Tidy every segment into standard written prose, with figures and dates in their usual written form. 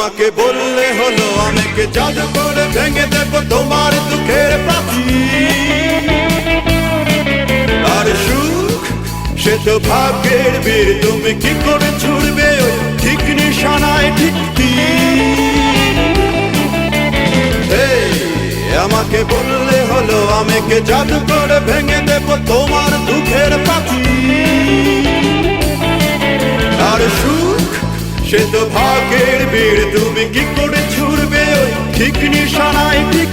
আমাকে বললে হলো আমাকে জাদু করে ভেঙে দেব তোমার দুঃখের পাখি। আর সুখ সে তো ভাগ্যের বীর, তুমি কি করে ছুড়বে ওই ঠিক নিশানায় ঠিক আমাকে বললে হলো আমাকে জাদু করে ভেঙে দেব তোমার দুঃখের পাখি। আর সুখ সে তো ভাগ্যের বীর, তুমি কি করে ছুড়বে ওই ঠিক নিশানায় ঠিক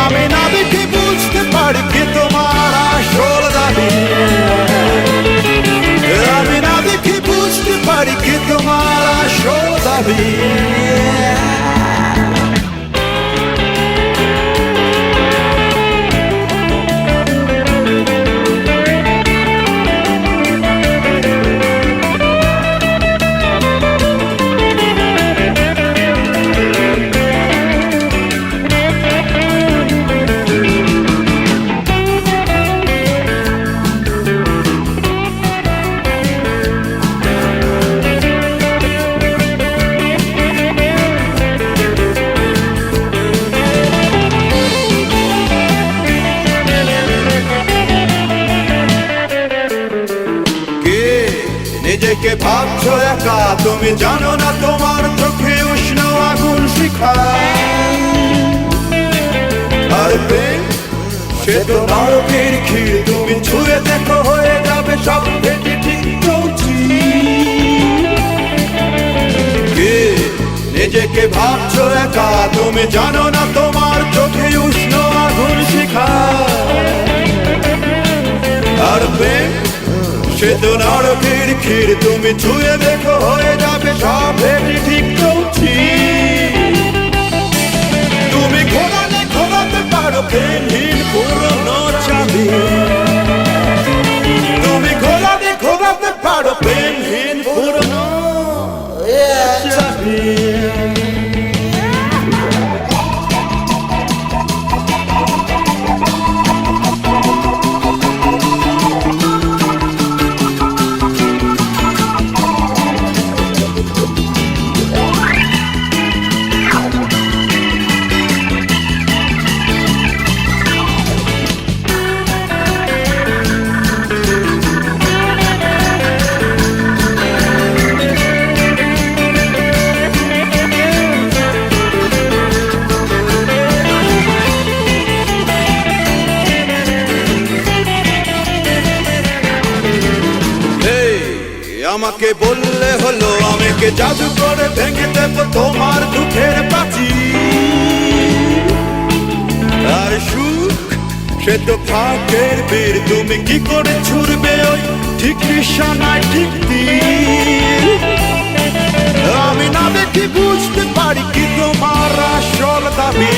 আমি না দেখে বুঝতে পারি কি তোমার আসল দাবি। আমি না দেখে বুঝতে পারি কি তোমার আসল দাবি। নিজেকে ভাবছো একা, তুমি জানো না তোমার চোখে উষ্ণ আগুন শিখা। আর প্রেম সে তো নরকের ক্ষীর, তুমি ছুঁয়ে দেখো হয়ে যাবে সব ভেঙে ঠিক চলছি। নিজেকে ভাবছো একা, তুমি জানো না তোমার চোখে উষ্ণ আগুন শিখা। আর প্রেম সে তো নরকের ক্ষীর, তুমি ছুঁয়ে দেখো হয়ে যাবে সব ভেঙে ঠিক চলছি। তুমি ঘোরাতে পারো প্রেমহীন পুরনো চাবি। তুমি ঘোরাতে পারো প্রেমহীন পুরনো চাবি। আমাকে বললে হলো আমাকে জাদু করে ভেঙে দেব তোমার দুঃখের পাখি। আর সুখ সে তো ভাগ্যের বীর, তুমি কি করে ছুড়বে ওই ঠিক নিশানায় ঠিক আমি না দেখে বুঝতে পারি কি তোমার আসল দাবি।